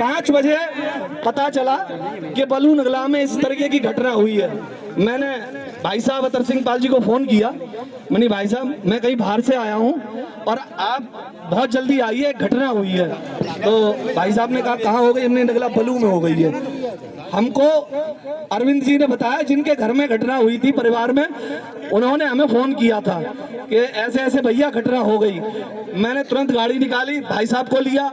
5 बजे पता चला कि बलू नगला में इस तरीके की घटना हुई है। मैंने भाई साहब अतर सिंह पाल जी को फोन किया, मैंने भाई साहब मैं कहीं बाहर से आया हूँ और आप बहुत जल्दी आइए, घटना हुई है। तो भाई साहब ने कहा कहाँ हो गई? हमने नगला बलू में हो गई है। हमको अरविंद जी ने बताया, जिनके घर में घटना हुई थी परिवार में, उन्होंने हमें फोन किया था कि ऐसे ऐसे भैया घटना हो गई। मैंने तुरंत गाड़ी निकाली, भाई साहब को लिया।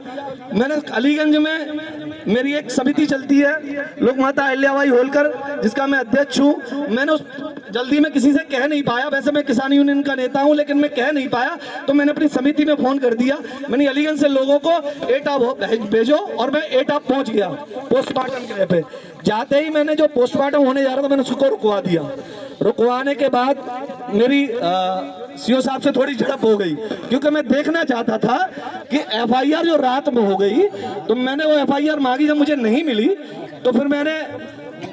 मैंने अलीगंज में मेरी एक समिति चलती है लोक माता अहिल्याबाई होलकर, जिसका मैं अध्यक्ष हूँ। मैंने उस जल्दी में किसी से कह नहीं पाया, वैसे मैं किसान यूनियन का नेता हूँ लेकिन मैं कह नहीं पाया, तो मैंने अपनी समिति में फोन कर दिया। मैंने अलीगंज से लोगों को एटा भेजो और मैं एटा पहुंच गया पोस्टमार्टम के लिए पे। जाते ही मैंने जो पोस्टमार्टम होने जा रहा था मैंने उसको रुकवा दिया। रुकवाने के बाद मेरी सीओ साहब से थोड़ी झड़प हो गई, क्योंकि मैं देखना चाहता था कि एफआईआर जो रात में हो गई, तो मैंने वो एफआईआर मांगी, जब मुझे नहीं मिली तो फिर मैंने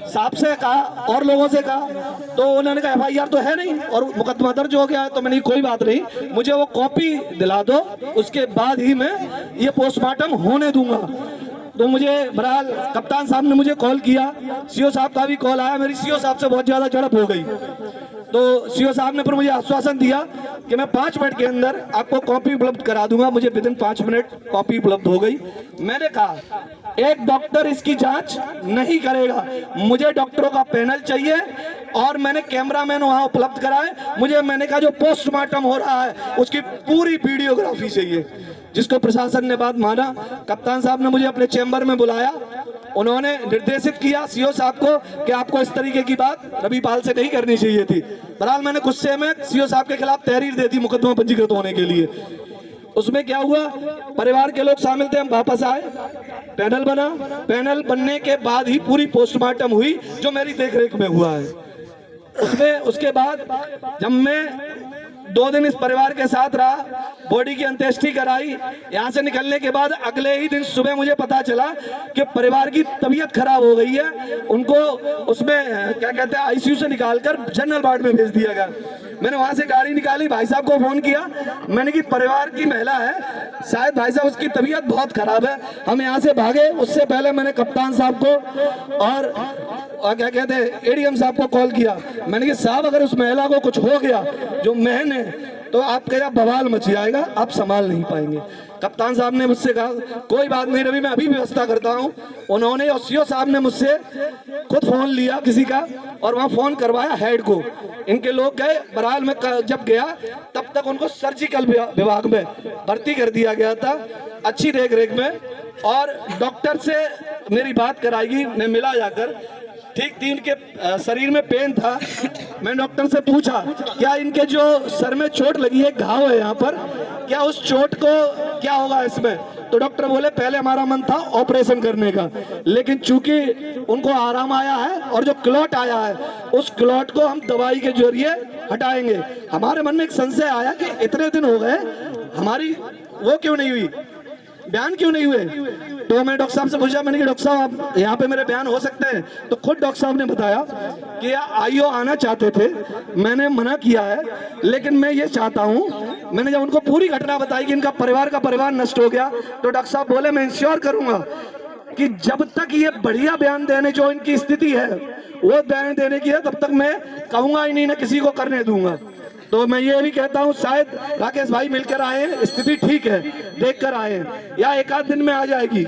साहब से कहा और लोगों से कहा, तो उन्होंने कहा एफआईआर तो है नहीं और मुकदमा दर्ज हो गया है। तो मैंने कोई बात नहीं, मुझे वो कॉपी दिला दो, उसके बाद ही मैं ये पोस्टमार्टम होने दूंगा। तो मुझे बहरहाल कप्तान साहब ने मुझे कॉल किया, सीओ साहब का भी कॉल आया, मेरी सीओ साहब से बहुत ज्यादा झड़प हो गई। तो सीओ साहब ने फिर मुझे आश्वासन दिया कि मैं 5 मिनट के अंदर आपको कॉपी उपलब्ध करा दूंगा। मुझे विदिन 5 मिनट कॉपी उपलब्ध हो गई। मैंने कहा एक डॉक्टर इसकी जांच नहीं करेगा, मुझे डॉक्टरों का पैनल चाहिए और मैंने कैमरामैन वहां उपलब्ध कराए। मैंने कहा जो पोस्टमार्टम हो रहा है उसकी पूरी वीडियोग्राफी चाहिए, जिसको प्रशासन ने बात माना। कप्तान साहब ने मुझे अपने चैम्बर में बुलाया, उन्होंने निर्देशित किया सीओ साहब को कि आपको इस तरीके की बात रवि पाल से नहीं करनी चाहिए थी। बहरहाल मैंने गुस्से में सीओ साहब के खिलाफ तहरीर दे दी मुकदमा पंजीकृत होने के लिए। उसमें क्या हुआ, परिवार के लोग शामिल थे, हम वापस आए, पैनल बना। पैनल बनने के बाद ही पूरी पोस्टमार्टम हुई जो मेरी देखरेख में हुआ है। उसके बाद जब मैं 2 दिन इस परिवार के साथ रहा, बॉडी की अंत्येष्टि कराई, यहाँ से निकलने के बाद अगले ही दिन सुबह मुझे पता चला कि परिवार की तबीयत खराब हो गई है। उनको उसमें क्या कहते हैं आईसीयू से निकालकर जनरल वार्ड में भेज दिया गया। मैंने वहां से गाड़ी निकाली, भाई साहब को फोन किया, मैंने कि परिवार की महिला है, शायद भाई साहब उसकी तबीयत बहुत खराब है, हम यहाँ से भागे। उससे पहले मैंने कप्तान साहब को और क्या कहते हैं एडीएम साहब को कॉल किया। मैंने कि साहब अगर उस महिला को कुछ हो गया जो महन है तो आपका बवाल मच जाएगा, आप संभाल नहीं पाएंगे। कप्तान साहब ने मुझसे कहा कोई बात नहीं रवि, मैं अभी व्यवस्था करता हूं। उन्होंने और सीओ साहब ने मुझसे खुद फोन लिया किसी का और वहां फोन करवाया हेड को। इनके लोग गए, बहरहाल मैं जब गया तब तक उनको सर्जिकल विभाग में भर्ती कर दिया गया था, अच्छी देख रेख में। और डॉक्टर से मेरी बात कराई, मैं मिला जाकर, ठीक थी, इनके शरीर में पेन था। मैं डॉक्टर से पूछा क्या इनके जो सर में चोट लगी है, घाव है यहाँ पर, क्या उस चोट को क्या होगा इसमें? तो डॉक्टर बोले पहले हमारा मन था ऑपरेशन करने का, लेकिन चूंकि उनको आराम आया है और जो क्लॉट आया है उस क्लॉट को हम दवाई के जरिए हटाएंगे। हमारे मन में एक संशय आया कि इतने दिन हो गए हमारी वो क्यों नहीं हुई, बयान क्यों नहीं हुए? तो मैं डॉक्टर साहब से पूछा, मैंने कहा डॉक्टर साहब आप यहाँ पे मेरे बयान हो सकते हैं? तो खुद डॉक्टर साहब ने बताया कि आईओ आना चाहते थे, मैंने मना किया है, लेकिन मैं ये चाहता हूँ। मैंने जब उनको पूरी घटना बताई कि इनका परिवार नष्ट हो गया, तो डॉक्टर साहब बोले मैं इंश्योर करूंगा कि जब तक ये बढ़िया बयान देने जो इनकी स्थिति है वो बयान देने की है, तब तक मैं कहूंगा ही नहीं, ना किसी को करने दूंगा। तो मैं ये भी कहता हूँ शायद राकेश भाई मिलकर आए, स्थिति ठीक है देख कर आए, या एक आध दिन में आ जाएगी।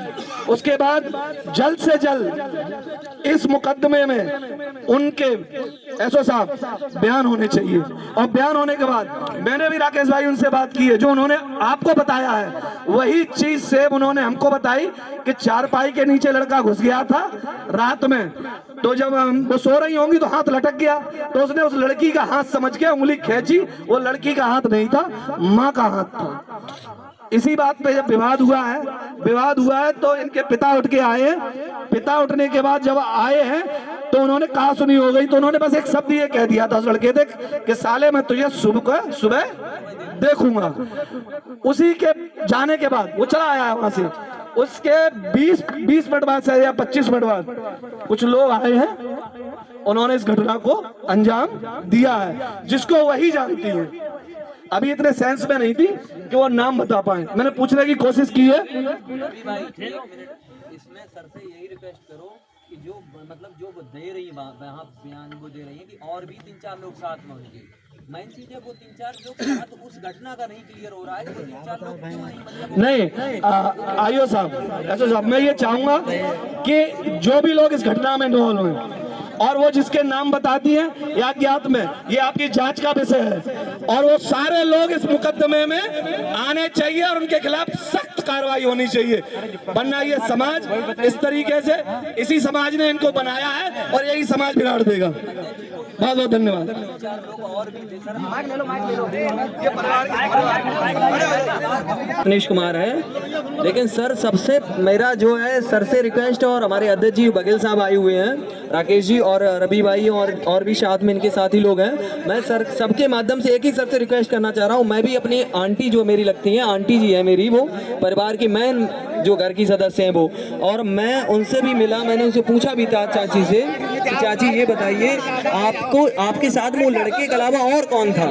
उसके बाद जल्द से जल्द इस मुकदमे में उनके एसओ साहब बयान होने चाहिए। और बयान होने के बाद मैंने भी राकेश भाई उनसे बात की है, जो उन्होंने आपको बताया है वही चीज सेम उन्होंने हमको बताई कि चारपाई के नीचे लड़का घुस गया था रात में, तो जब वो सो रही होंगी तो हाथ लटक गया, तो उसने उस लड़की का हाथ समझ के उंगली खींची, वो लड़की का हाथ नहीं था, माँ का हाथ था। इसी बात पे जब विवाद हुआ है तो इनके पिता उठ के आए। पिता उठने के बाद जब आए हैं तो उन्होंने कहा सुनी हो गई, तो उन्होंने बस एक शब्द ये कह दिया था उस लड़के देख कि साले मैं तुझे सुबह देखूंगा। उसी के जाने के बाद वो चला आया वहां से। उसके 20 मिनट बाद से या 25 मिनट बाद कुछ लोग आए हैं, उन्होंने इस घटना को अंजाम दिया है, जिसको वही जानती है। अभी इतने सेंस में नहीं थी कि वो नाम बता पाए, मैंने पूछने की कोशिश की है। मैं सर से यही रिक्वेस्ट करो कि जो मतलब जो वो दे रही है वहाँ बयान वो दे रही है कि और भी 3-4 लोग साथ में होंगे। मेन चीज है वो 3-4 लोग साथ उस घटना का नहीं क्लियर हो रहा है कि वो 3-4 लोग क्यों नहीं मतलब नहीं आयो साहब, ऐसा साहब मैं ये चाहूंगा कि जो भी लोग इस घटना में इन्वॉल्व हुए और वो जिसके नाम बताती हैं या अज्ञात में, ये आपकी जांच का विषय है और वो सारे लोग इस मुकदमे में आने चाहिए और उनके खिलाफ सख्त कार्रवाई होनी चाहिए, वरना ये समाज इस तरीके से इसी समाज ने इनको बनाया है और यही समाज बिगाड़ देगा। बहुत बहुत धन्यवाद। 3-4 लोग और भी थे सर। मनीष कुमार है, लेकिन सर सबसे मेरा जो है सर से रिक्वेस्ट और हमारे अध्यक्ष जी बघेल साहब आए हुए हैं, राकेश जी और रवि भाई और भी साथ में इनके साथी लोग हैं। मैं सर सबके माध्यम से एक ही सबसे रिक्वेस्ट करना चाह रहा हूं, मैं भी अपनी आंटी जो मेरी लगती हैं, आंटी जी है मेरी, वो परिवार की मेन जो घर की सदस्य हैं वो, और मैं उनसे भी मिला, मैंने उनसे पूछा भी था चाची से कि चाची ये बताइए आपको आपके साथ वो लड़के के अलावा और कौन था,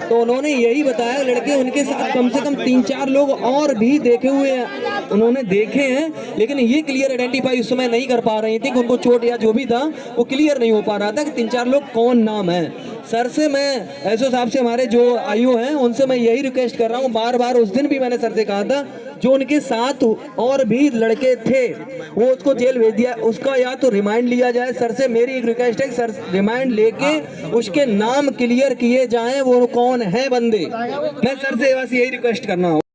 तो उन्होंने यही बताया लड़के उनके साथ कम से कम 3-4 लोग और भी देखे हुए हैं, उन्होंने देखे हैं, लेकिन ये क्लियर आइडेंटिफाई उस समय नहीं कर पा रही थी कि उनको चोट या जो भी था वो क्लियर नहीं हो पा रहा था कि 3-4 लोग कौन नाम है। सर से मैं एसओ साहब से हमारे जो आईओ हैं उनसे मैं यही रिक्वेस्ट कर रहा हूँ, बार बार उस दिन भी मैंने सर से कहा था जो उनके साथ और भी लड़के थे वो उसको जेल भेज दिया, उसका या तो रिमांड लिया जाए। सर से मेरी एक रिक्वेस्ट है, सर रिमांड लेके उसके नाम क्लियर किए जाएं वो कौन है बंदे, मैं सर से बस यही रिक्वेस्ट करना हूँ।